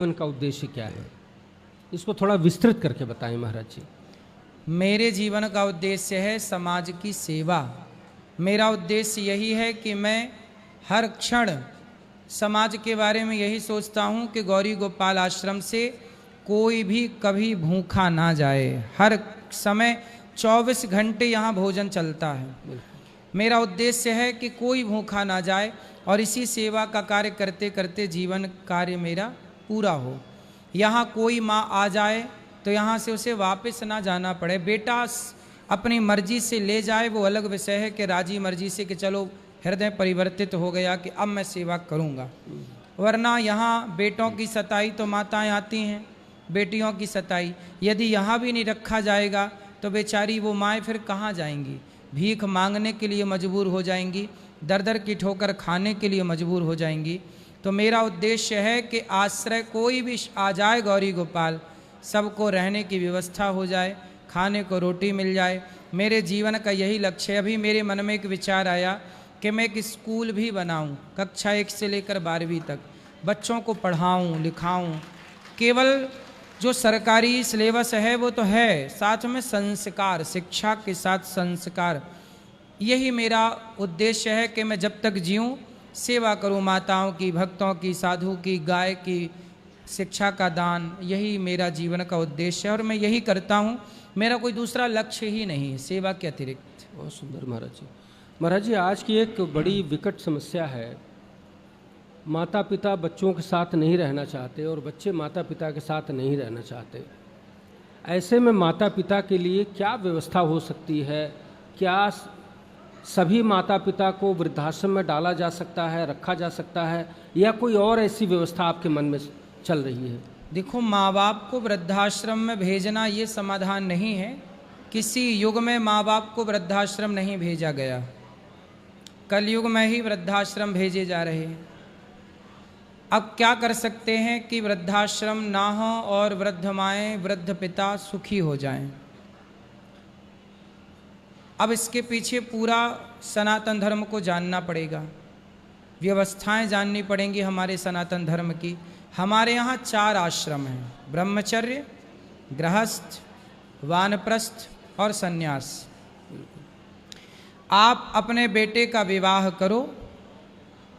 जीवन का उद्देश्य क्या है, इसको थोड़ा विस्तृत करके बताएं महाराज जी। मेरे जीवन का उद्देश्य है समाज की सेवा। मेरा उद्देश्य यही है कि मैं हर क्षण समाज के बारे में यही सोचता हूँ कि गौरी गोपाल आश्रम से कोई भी कभी भूखा ना जाए। हर समय 24 घंटे यहाँ भोजन चलता है। मेरा उद्देश्य है कि कोई भूखा ना जाए और इसी सेवा का कार्य करते करते जीवन कार्य मेरा पूरा हो। यहाँ कोई माँ आ जाए तो यहाँ से उसे वापस ना जाना पड़े। बेटा अपनी मर्जी से ले जाए वो अलग विषय है कि राजी मर्जी से कि चलो हृदय परिवर्तित हो गया कि अब मैं सेवा करूँगा, वरना यहाँ बेटों की सताई तो माताएं आती हैं, बेटियों की सताई यदि यहाँ भी नहीं रखा जाएगा तो बेचारी वो माएँ फिर कहाँ जाएंगी, भीख मांगने के लिए मजबूर हो जाएंगी, दर दर की ठोकर खाने के लिए मजबूर हो जाएंगी। तो मेरा उद्देश्य है कि आश्रय कोई भी आ जाए गौरी गोपाल, सबको रहने की व्यवस्था हो जाए, खाने को रोटी मिल जाए। मेरे जीवन का यही लक्ष्य है। अभी मेरे मन में एक विचार आया कि मैं एक स्कूल भी बनाऊं, कक्षा 1 से लेकर 12वीं तक बच्चों को पढ़ाऊं लिखाऊं। केवल जो सरकारी सिलेबस है वो तो है, साथ में संस्कार, शिक्षा के साथ संस्कार, यही मेरा उद्देश्य है कि मैं जब तक जीऊँ सेवा करूं, माताओं की, भक्तों की, साधु की, गाय की, शिक्षा का दान, यही मेरा जीवन का उद्देश्य है और मैं यही करता हूं। मेरा कोई दूसरा लक्ष्य ही नहीं है सेवा के अतिरिक्त। बहुत सुंदर महाराज जी। महाराज जी, आज की एक बड़ी विकट समस्या है, माता पिता बच्चों के साथ नहीं रहना चाहते और बच्चे माता पिता के साथ नहीं रहना चाहते। ऐसे में माता पिता के लिए क्या व्यवस्था हो सकती है? क्या सभी माता पिता को वृद्धाश्रम में डाला जा सकता है, रखा जा सकता है, या कोई और ऐसी व्यवस्था आपके मन में चल रही है? देखो, माँ बाप को वृद्धाश्रम में भेजना ये समाधान नहीं है। किसी युग में माँ बाप को वृद्धाश्रम नहीं भेजा गया, कलयुग में ही वृद्धाश्रम भेजे जा रहे हैं। अब क्या कर सकते हैं कि वृद्धाश्रम ना हो और वृद्ध माएँ वृद्ध पिता सुखी हो जाएं। अब इसके पीछे पूरा सनातन धर्म को जानना पड़ेगा, व्यवस्थाएं जाननी पड़ेंगी हमारे सनातन धर्म की। हमारे यहाँ 4 आश्रम हैं, ब्रह्मचर्य, गृहस्थ, वानप्रस्थ और सन्यास। आप अपने बेटे का विवाह करो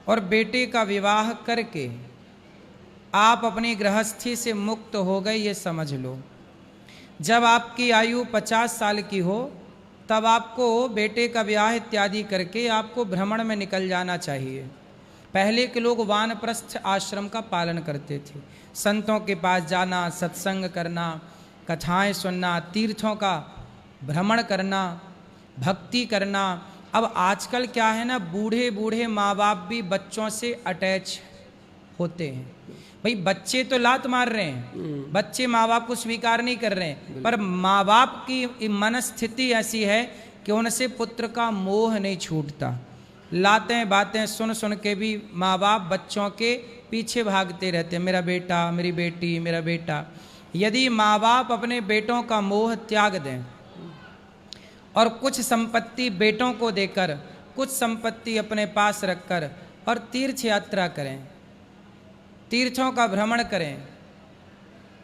और बेटे का विवाह करके आप अपनी गृहस्थी से मुक्त हो गए, ये समझ लो। जब आपकी आयु 50 साल की हो तब आपको बेटे का ब्याह इत्यादि करके आपको भ्रमण में निकल जाना चाहिए। पहले के लोग वानप्रस्थ आश्रम का पालन करते थे, संतों के पास जाना, सत्संग करना, कथाएं सुनना, तीर्थों का भ्रमण करना, भक्ति करना। अब आजकल क्या है ना, बूढ़े बूढ़े माँ बाप भी बच्चों से अटैच होते हैं। भाई बच्चे तो लात मार रहे हैं, बच्चे माँ बाप को स्वीकार नहीं कर रहे हैं, पर माँ बाप की मनस्थिति ऐसी है कि उनसे पुत्र का मोह नहीं छूटता। लातें बातें सुन सुन के भी माँ बाप बच्चों के पीछे भागते रहते हैं, मेरा बेटा, मेरी बेटी, मेरा बेटा। यदि माँ बाप अपने बेटों का मोह त्याग दें और कुछ संपत्ति बेटों को देकर, कुछ संपत्ति अपने पास रखकर और तीर्थ यात्रा करें, तीर्थों का भ्रमण करें,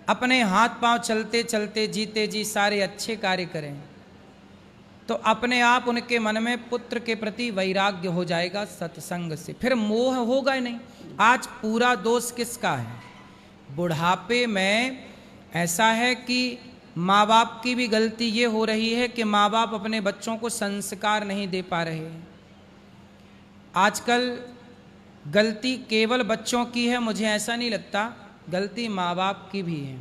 अपने हाथ पांव चलते चलते जीते जी सारे अच्छे कार्य करें, तो अपने आप उनके मन में पुत्र के प्रति वैराग्य हो जाएगा सत्संग से, फिर मोह होगा ही नहीं। आज पूरा दोष किसका है? बुढ़ापे में ऐसा है कि माँ बाप की भी गलती ये हो रही है कि माँ बाप अपने बच्चों को संस्कार नहीं दे पा रहे हैं। आजकल गलती केवल बच्चों की है, मुझे ऐसा नहीं लगता, गलती माँ बाप की भी है।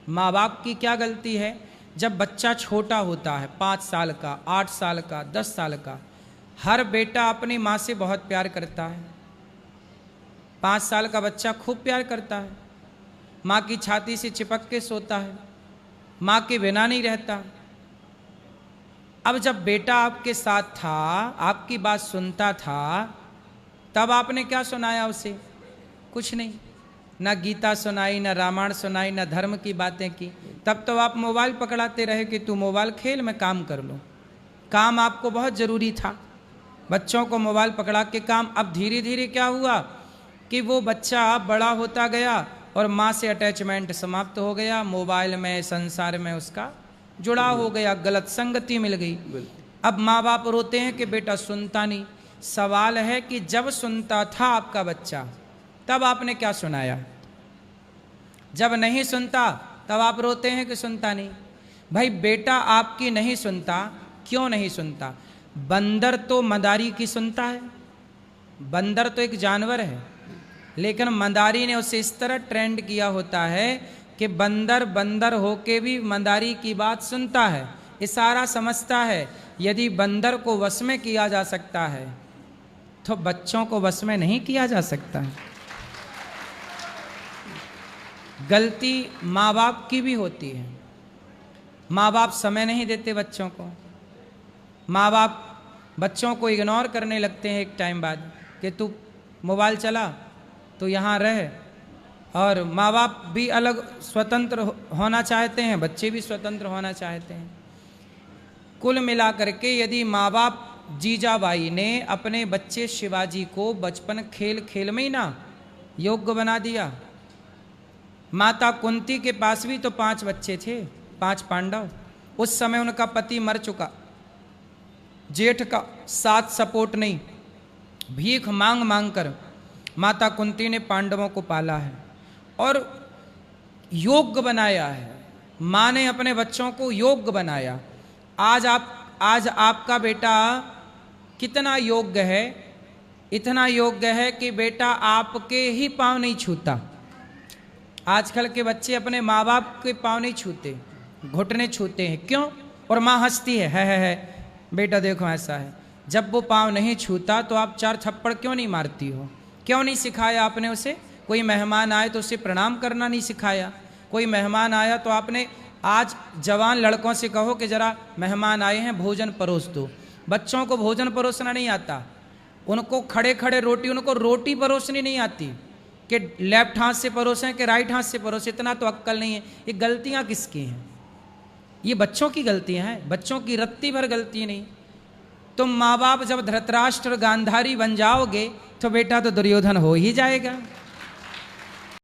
माँ बाप की क्या गलती है? जब बच्चा छोटा होता है, 5 साल का, 8 साल का, 10 साल का, हर बेटा अपनी माँ से बहुत प्यार करता है। 5 साल का बच्चा खूब प्यार करता है, माँ की छाती से चिपक के सोता है, माँ के बिना नहीं रहता। अब जब बेटा आपके साथ था, आपकी बात सुनता था, तब आपने क्या सुनाया उसे? कुछ नहीं, ना गीता सुनाई, ना रामायण सुनाई, ना धर्म की बातें की। तब तो आप मोबाइल पकड़ाते रहे कि तू मोबाइल खेल, मैं काम कर लूँ। काम आपको बहुत ज़रूरी था, बच्चों को मोबाइल पकड़ा के काम। अब धीरे धीरे क्या हुआ कि वो बच्चा बड़ा होता गया और माँ से अटैचमेंट समाप्त हो गया, मोबाइल में, संसार में उसका जुड़ा हो गया, गलत संगति मिल गई। अब माँ बाप रोते हैं कि बेटा सुनता नहीं। सवाल है कि जब सुनता था आपका बच्चा, तब आपने क्या सुनाया? जब नहीं सुनता तब आप रोते हैं कि सुनता नहीं। भाई बेटा आपकी नहीं सुनता, क्यों नहीं सुनता? बंदर तो मदारी की सुनता है, बंदर तो एक जानवर है, लेकिन मदारी ने उसे इस तरह ट्रेंड किया होता है कि बंदर बंदर होके भी मदारी की बात सुनता है, इशारा समझता है। यदि बंदर को वश में किया जा सकता है तो बच्चों को वश में नहीं किया जा सकता है। गलती माँ बाप की भी होती है। माँ बाप समय नहीं देते बच्चों को, माँ बाप बच्चों को इग्नोर करने लगते हैं एक टाइम बाद कि तू मोबाइल चला, तो यहाँ रह। और माँ बाप भी अलग स्वतंत्र होना चाहते हैं, बच्चे भी स्वतंत्र होना चाहते हैं। कुल मिलाकर के यदि माँ बाप जीजाबाई ने अपने बच्चे शिवाजी को बचपन खेल खेल में ही ना योग्य बना दिया। माता कुंती के पास भी तो 5 बच्चे थे, 5 पांडव। उस समय उनका पति मर चुका, जेठ का साथ सपोर्ट नहीं, भीख मांग मांग कर माता कुंती ने पांडवों को पाला है और योग्य बनाया है। माँ ने अपने बच्चों को योग्य बनाया। आज आपका बेटा कितना योग्य है? इतना योग्य है कि बेटा आपके ही पाँव नहीं छूता। आजकल के बच्चे अपने माँ बाप के पाँव नहीं छूते, घुटने छूते हैं। क्यों? और माँ हंसती है बेटा देखो ऐसा है। जब वो पाँव नहीं छूता तो आप 4 थप्पड़ क्यों नहीं मारती हो? क्यों नहीं सिखाया आपने उसे? कोई मेहमान आए तो उसे प्रणाम करना नहीं सिखाया। कोई मेहमान आया तो आपने, आज जवान लड़कों से कहो कि जरा मेहमान आए हैं भोजन परोस दो। बच्चों को भोजन परोसना नहीं आता, उनको खड़े खड़े उनको रोटी परोसनी नहीं आती कि लेफ्ट हाथ से परोसें कि राइट हाथ से परोसें। इतना तो अक्ल नहीं है। ये गलतियाँ किसकी हैं? ये बच्चों की गलतियाँ हैं, बच्चों की रत्ती भर गलती नहीं। तुम माँ बाप जब धृतराष्ट्र गांधारी बन जाओगे तो बेटा तो दुर्योधन हो ही जाएगा।